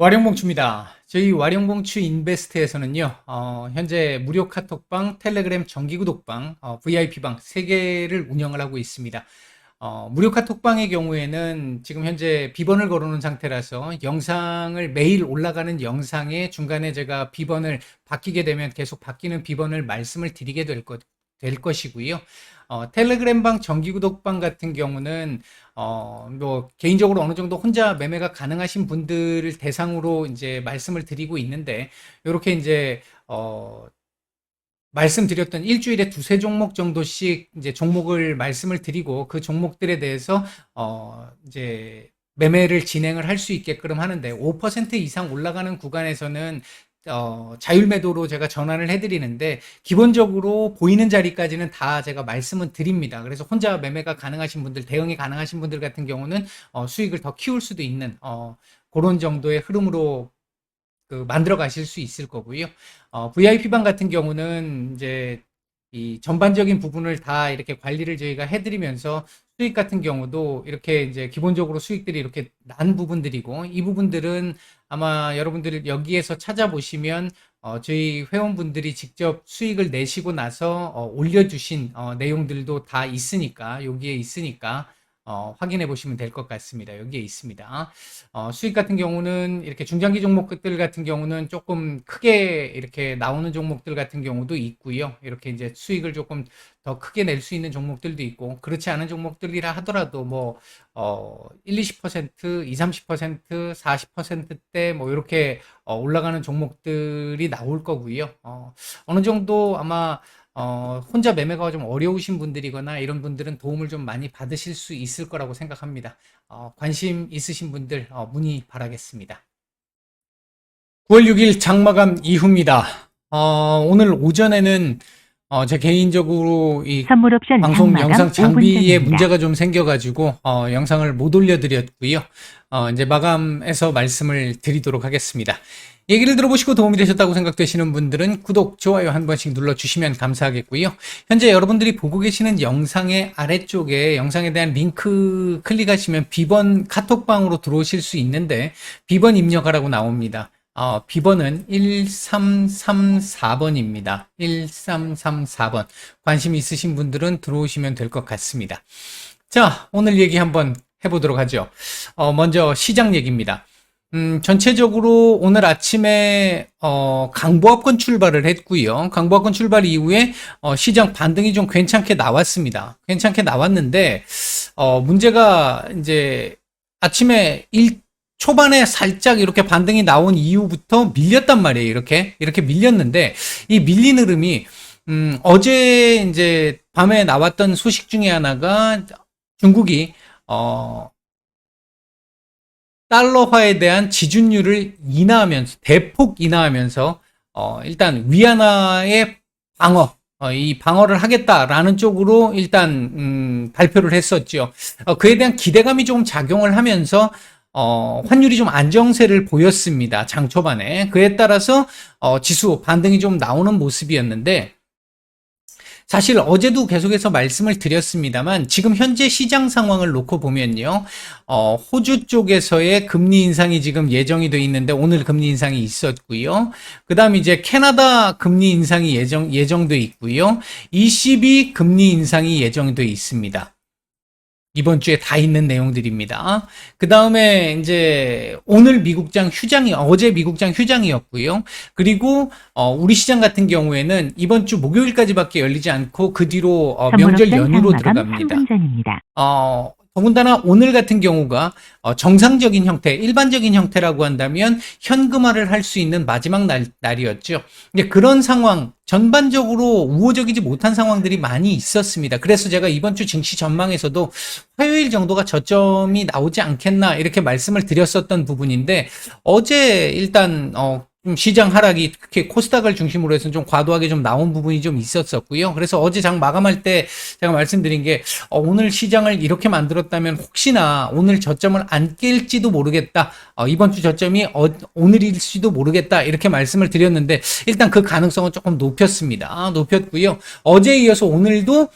와룡봉추입니다. 저희 와룡봉추 인베스트에서는요, 현재 무료 카톡방, 텔레그램 정기구독방, VIP방 3개를 운영을 하고 있습니다. 무료 카톡방의 경우에는 지금 현재 비번을 걸어놓은 상태라서 영상을 매일 올라가는 영상에 중간에 제가 비번을 바뀌게 되면 계속 바뀌는 비번을 말씀을 드리게 될 것이고요. 텔레그램방 정기구독방 같은 경우는 뭐 개인적으로 어느 정도 혼자 매매가 가능하신 분들을 대상으로 이제 말씀을 드리고 있는데, 이렇게 이제 말씀드렸던 일주일에 두세 종목 정도씩 이제 종목을 말씀을 드리고 그 종목들에 대해서 이제 매매를 진행을 할 수 있게끔 하는데, 5% 이상 올라가는 구간에서는 자율 매도로 제가 전환을 해드리는데, 기본적으로 보이는 자리까지는 다 제가 말씀은 드립니다. 그래서 혼자 매매가 가능하신 분들, 대응이 가능하신 분들 같은 경우는 수익을 더 키울 수도 있는 그런 정도의 흐름으로 만들어 가실 수 있을 거고요. VIP방 같은 경우는 이제 이 전반적인 부분을 다 이렇게 관리를 저희가 해드리면서 수익 같은 경우도 이렇게 이제 기본적으로 수익들이 이렇게 난 부분들이고, 이 부분들은 아마 여러분들 여기에서 찾아보시면 저희 회원분들이 직접 수익을 내시고 나서 올려주신 내용들도 다 있으니까, 여기에 있으니까 확인해 보시면 될 것 같습니다. 여기에 있습니다. 수익 같은 경우는 이렇게 중장기 종목들 같은 경우는 조금 크게 이렇게 나오는 종목들 같은 경우도 있고요. 이렇게 이제 수익을 조금 더 크게 낼 수 있는 종목들도 있고, 그렇지 않은 종목들이라 하더라도 뭐 1, 20%, 2, 30%, 40%대 뭐 이렇게 올라가는 종목들이 나올 거고요. 어느 정도 아마 혼자 매매가 좀 어려우신 분들이거나 이런 분들은 도움을 좀 많이 받으실 수 있을 거라고 생각합니다. 관심 있으신 분들 문의 바라겠습니다. 9월 6일 장마감 이후입니다. 오늘 오전에는 제 개인적으로 이 선물 옵션 방송 장마감 영상 5분 장비에 전입니다. 문제가 좀 생겨가지고 영상을 못 올려드렸고요. 이제 마감해서 말씀을 드리도록 하겠습니다. 얘기를 들어보시고 도움이 되셨다고 생각되시는 분들은 구독, 좋아요 한 번씩 눌러주시면 감사하겠고요. 현재 여러분들이 보고 계시는 영상의 아래쪽에 영상에 대한 링크 클릭하시면 비번 카톡방으로 들어오실 수 있는데, 비번 입력하라고 나옵니다. 비번은 1334번입니다. 1334번. 관심 있으신 분들은 들어오시면 될 것 같습니다. 자, 오늘 얘기 한번 해보도록 하죠. 먼저 시장 얘기입니다. 전체적으로 오늘 아침에 강보합권 출발을 했고요. 강보합권 출발 이후에 시장 반등이 좀 괜찮게 나왔습니다. 괜찮게 나왔는데 문제가 이제 아침에 초반에 살짝 이렇게 반등이 나온 이후부터 밀렸단 말이에요. 이렇게 밀렸는데, 이 밀린 흐름이 어제 이제 밤에 나왔던 소식 중에 하나가 중국이 달러화에 대한 지준율을 인하하면서, 대폭 인하하면서 일단 위안화의 방어, 이 방어를 하겠다라는 쪽으로 일단 발표를 했었죠. 그에 대한 기대감이 조금 작용을 하면서 환율이 좀 안정세를 보였습니다. 장 초반에. 그에 따라서 지수 반등이 좀 나오는 모습이었는데, 사실 어제도 계속해서 말씀을 드렸습니다만, 지금 현재 시장 상황을 놓고 보면요, 호주 쪽에서의 금리 인상이 지금 예정이 돼 있는데, 오늘 금리 인상이 있었고요. 그 다음 이제 캐나다 금리 인상이 예정돼 있고요. ECB 금리 인상이 예정돼 있습니다. 이번 주에 다 있는 내용들입니다. 그 다음에 이제 오늘 어제 미국장 휴장이었고요. 그리고 우리 시장 같은 경우에는 이번 주 목요일까지밖에 열리지 않고 그 뒤로 명절 연휴로 들어갑니다. 3분 전입니다. 더군다나 오늘 같은 경우가 정상적인 형태, 일반적인 형태라고 한다면 현금화를 할 수 있는 마지막 날이었죠. 근데 그런 상황, 전반적으로 우호적이지 못한 상황들이 많이 있었습니다. 그래서 제가 이번 주 증시 전망에서도 화요일 정도가 저점이 나오지 않겠나 이렇게 말씀을 드렸었던 부분인데, 어제 일단 좀 시장 하락이 특히 코스닥을 중심으로 해서 좀 과도하게 좀 나온 부분이 좀 있었었고요. 그래서 어제 장 마감할 때 제가 말씀드린 게, 오늘 시장을 이렇게 만들었다면 혹시나 오늘 저점을 안 깰지도 모르겠다. 이번 주 저점이 오늘일지도 모르겠다. 이렇게 말씀을 드렸는데, 일단 그 가능성은 조금 높였습니다. 높였고요. 어제에 이어서 오늘도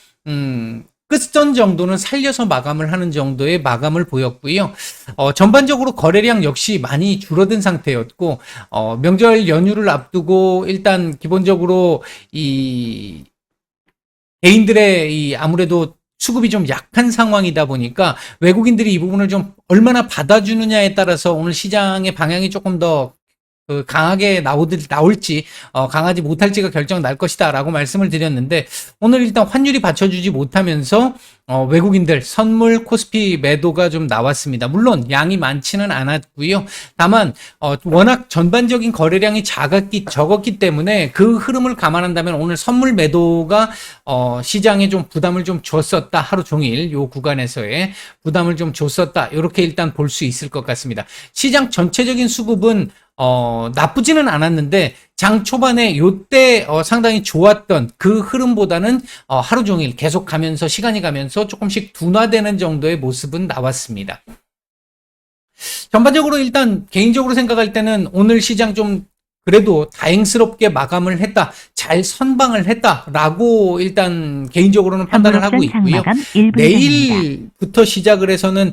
끝선 정도는 살려서 마감을 하는 정도의 마감을 보였고요. 전반적으로 거래량 역시 많이 줄어든 상태였고, 명절 연휴를 앞두고 일단 기본적으로 이 개인들의 이 아무래도 수급이 좀 약한 상황이다 보니까 외국인들이 이 부분을 좀 얼마나 받아주느냐에 따라서 오늘 시장의 방향이 조금 더 강하게 나올지, 강하지 못할지가 결정 날 것이다 라고 말씀을 드렸는데, 오늘 일단 환율이 받쳐주지 못하면서, 외국인들 선물 코스피 매도가 좀 나왔습니다. 물론 양이 많지는 않았고요. 다만, 워낙 전반적인 거래량이 적었기 때문에 그 흐름을 감안한다면 오늘 선물 매도가, 시장에 좀 부담을 좀 줬었다. 하루 종일 요 구간에서의 부담을 좀 줬었다. 이렇게 일단 볼 수 있을 것 같습니다. 시장 전체적인 수급은 나쁘지는 않았는데 장 초반에 요때 상당히 좋았던 그 흐름보다는 하루 종일 계속 가면서 시간이 가면서 조금씩 둔화되는 정도의 모습은 나왔습니다. 전반적으로 일단 개인적으로 생각할 때는 오늘 시장 좀 그래도 다행스럽게 마감을 했다, 잘 선방을 했다라고 일단 개인적으로는 판단을 하고 있고요. 내일부터 시작을 해서는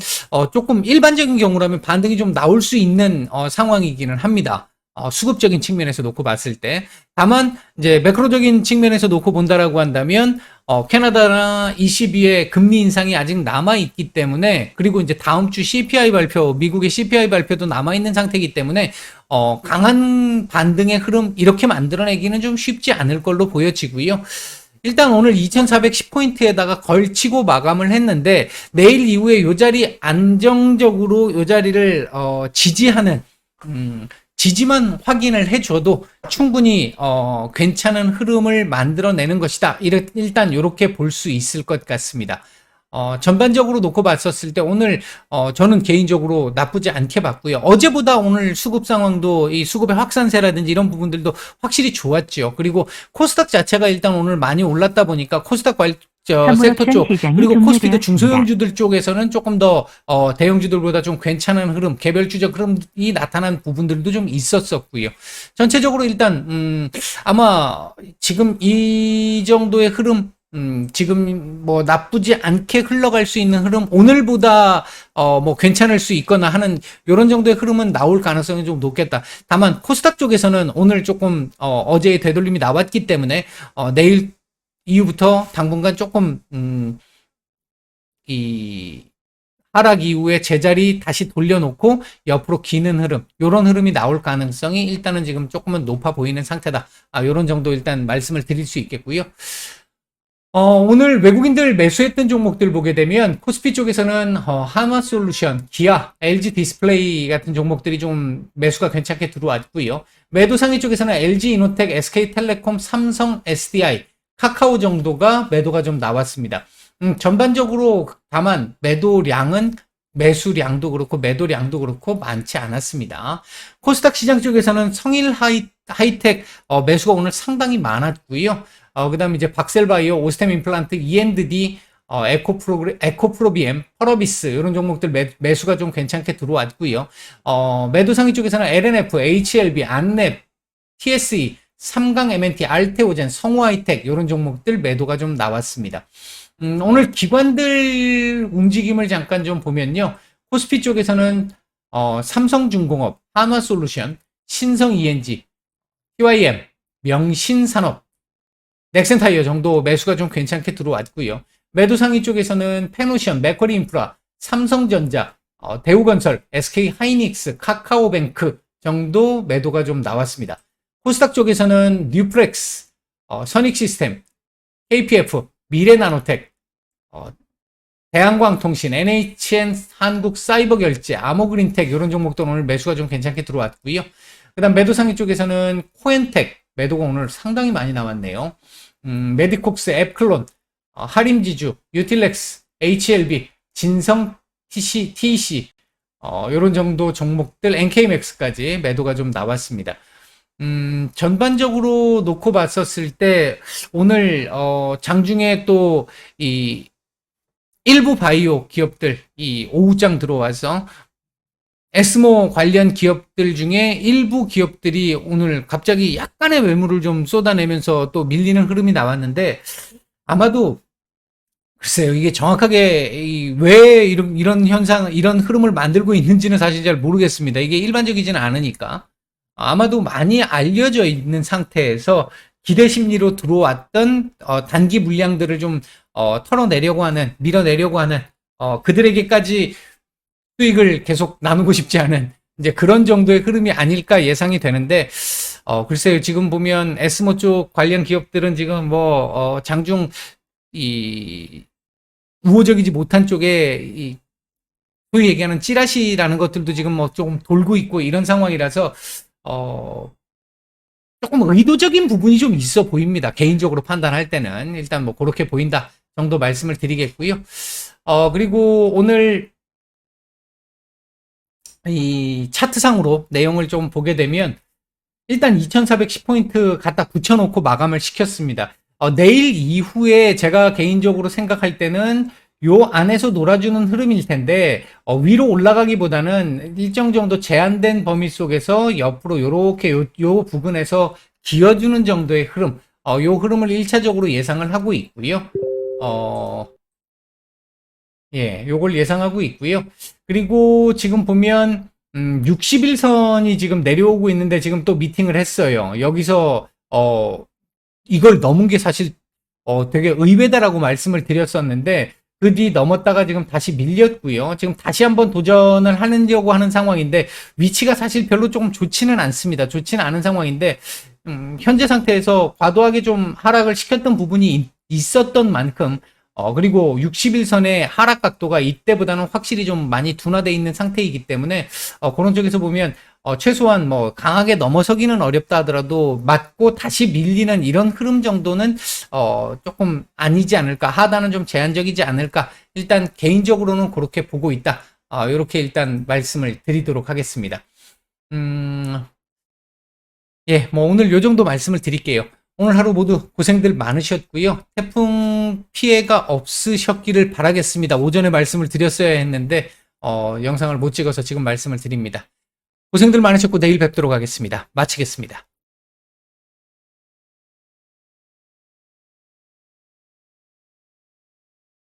조금 일반적인 경우라면 반등이 좀 나올 수 있는 상황이기는 합니다. 수급적인 측면에서 놓고 봤을 때. 다만 이제 매크로적인 측면에서 놓고 본다라고 한다면 캐나다나 ECB의 금리 인상이 아직 남아 있기 때문에, 그리고 이제 다음 주 CPI 발표, 미국의 CPI 발표도 남아 있는 상태이기 때문에 강한 반등의 흐름 이렇게 만들어내기는 좀 쉽지 않을 걸로 보여지고요. 일단 오늘 2410포인트에다가 걸치고 마감을 했는데 내일 이후에 요 자리 안정적으로 요 자리를 지지하는 지지만 확인을 해줘도 충분히 괜찮은 흐름을 만들어내는 것이다. 일단 이렇게 볼 수 있을 것 같습니다. 전반적으로 놓고 봤었을 때 오늘 저는 개인적으로 나쁘지 않게 봤고요. 어제보다 오늘 수급 상황도 이 수급의 확산세라든지 이런 부분들도 확실히 좋았죠. 그리고 코스닥 자체가 일단 오늘 많이 올랐다 보니까 코스닥 섹터 쪽, 그리고 코스피도 중소형주들 쪽에서는 조금 더 대형주들보다 좀 괜찮은 흐름, 개별주적 흐름이 나타난 부분들도 좀 있었었고요. 전체적으로 일단 아마 지금 이 정도의 흐름, 지금 뭐 나쁘지 않게 흘러갈 수 있는 흐름, 오늘보다 뭐 괜찮을 수 있거나 하는 요런 정도의 흐름은 나올 가능성이 좀 높겠다. 다만 코스닥 쪽에서는 오늘 조금 어제의 되돌림이 나왔기 때문에 내일 이후부터 당분간 조금 이 하락 이후에 제자리 다시 돌려놓고 옆으로 기는 흐름, 요런 흐름이 나올 가능성이 일단은 지금 조금은 높아 보이는 상태다. 요런 정도 일단 말씀을 드릴 수 있겠고요. 오늘 외국인들 매수했던 종목들 보게 되면 코스피 쪽에서는 한화솔루션, 기아, LG 디스플레이 같은 종목들이 좀 매수가 괜찮게 들어왔고요. 매도 상위 쪽에서는 LG 이노텍, SK텔레콤, 삼성, SDI, 카카오 정도가 매도가 좀 나왔습니다. 전반적으로 다만 매수량도 그렇고 매도량도 그렇고 많지 않았습니다. 코스닥 시장 쪽에서는 성일 하이텍 매수가 오늘 상당히 많았고요. 그 다음에 이제 박셀바이오, 오스템 임플란트, E&D, 에코프로비엠, 펄어비스 이런 종목들 매수가 좀 괜찮게 들어왔고요. 매도 상위 쪽에서는 LNF, HLB, 안랩, TSE, 삼강 MNT, 알테오젠, 성우하이텍 이런 종목들 매도가 좀 나왔습니다. 오늘 기관들 움직임을 잠깐 좀 보면요. 코스피 쪽에서는 삼성중공업, 한화솔루션, 신성ENG, TYM, 명신산업, 넥센타이어 정도 매수가 좀 괜찮게 들어왔고요. 매도 상위 쪽에서는 페노션, 맥쿼리인프라, 삼성전자, 대우건설, SK하이닉스, 카카오뱅크 정도 매도가 좀 나왔습니다. 코스닥 쪽에서는 뉴프렉스, 선익시스템, KPF, 미래나노텍, 대한광통신, NHN, 한국사이버결제, 아모그린텍 이런 종목도 오늘 매수가 좀 괜찮게 들어왔고요. 그 다음 매도 상위 쪽에서는 코엔텍 매도가 오늘 상당히 많이 나왔네요. 메디콕스, 앱클론, 하림지주, 유틸렉스, HLB, 진성, TC, 이런 정도 종목들, NK맥스까지 매도가 좀 나왔습니다. 전반적으로 놓고 봤었을 때 오늘 장중에 또 이 일부 바이오 기업들 이 오후장 들어와서 에스모 관련 기업들 중에 일부 기업들이 오늘 갑자기 약간의 매물을 좀 쏟아내면서 또 밀리는 흐름이 나왔는데 아마도 글쎄요, 이게 정확하게 왜 이런 현상, 이런 흐름을 만들고 있는지는 사실 잘 모르겠습니다. 이게 일반적이지는 않으니까. 아마도 많이 알려져 있는 상태에서 기대 심리로 들어왔던 단기 물량들을 좀 털어내려고 하는, 밀어내려고 하는 그들에게까지 수익을 계속 나누고 싶지 않은 이제 그런 정도의 흐름이 아닐까 예상이 되는데 글쎄요, 지금 보면 에스모 쪽 관련 기업들은 지금 뭐 장중 이 우호적이지 못한 쪽에 이 소위 얘기하는 찌라시라는 것들도 지금 뭐 조금 돌고 있고 이런 상황이라서 어 조금 의도적인 부분이 좀 있어 보입니다. 개인적으로 판단할 때는 일단 뭐 그렇게 보인다 정도 말씀을 드리겠고요. 그리고 오늘 이 차트상으로 내용을 좀 보게 되면 일단 2410포인트 갖다 붙여놓고 마감을 시켰습니다. 내일 이후에 제가 개인적으로 생각할 때는 요 안에서 놀아주는 흐름일 텐데 위로 올라가기보다는 일정 정도 제한된 범위 속에서 옆으로 요렇게 요 부분에서 기어주는 정도의 흐름, 요 흐름을 1차적으로 예상을 하고 있고요. 예, 요걸 예상하고 있고요. 그리고 지금 보면 60일선이 지금 내려오고 있는데 지금 또 미팅을 했어요. 여기서 이걸 넘은 게 사실 되게 의외다라고 말씀을 드렸었는데 그 뒤 넘었다가 지금 다시 밀렸고요. 지금 다시 한번 도전을 하려고 하는 상황인데 위치가 사실 별로 조금 좋지는 않습니다. 좋지는 않은 상황인데 현재 상태에서 과도하게 좀 하락을 시켰던 부분이 있었던 만큼 그리고 60일선의 하락 각도가 이때보다는 확실히 좀 많이 둔화되어 있는 상태이기 때문에 그런 쪽에서 보면 최소한 뭐 강하게 넘어서기는 어렵다 하더라도 맞고 다시 밀리는 이런 흐름 정도는 조금 아니지 않을까, 하단은 좀 제한적이지 않을까, 일단 개인적으로는 그렇게 보고 있다. 이렇게 일단 말씀을 드리도록 하겠습니다. 예, 뭐 오늘 요 정도 말씀을 드릴게요. 오늘 하루 모두 고생들 많으셨고요. 태풍 피해가 없으셨기를 바라겠습니다. 오전에 말씀을 드렸어야 했는데 영상을 못 찍어서 지금 말씀을 드립니다. 고생들 많으셨고 내일 뵙도록 하겠습니다. 마치겠습니다.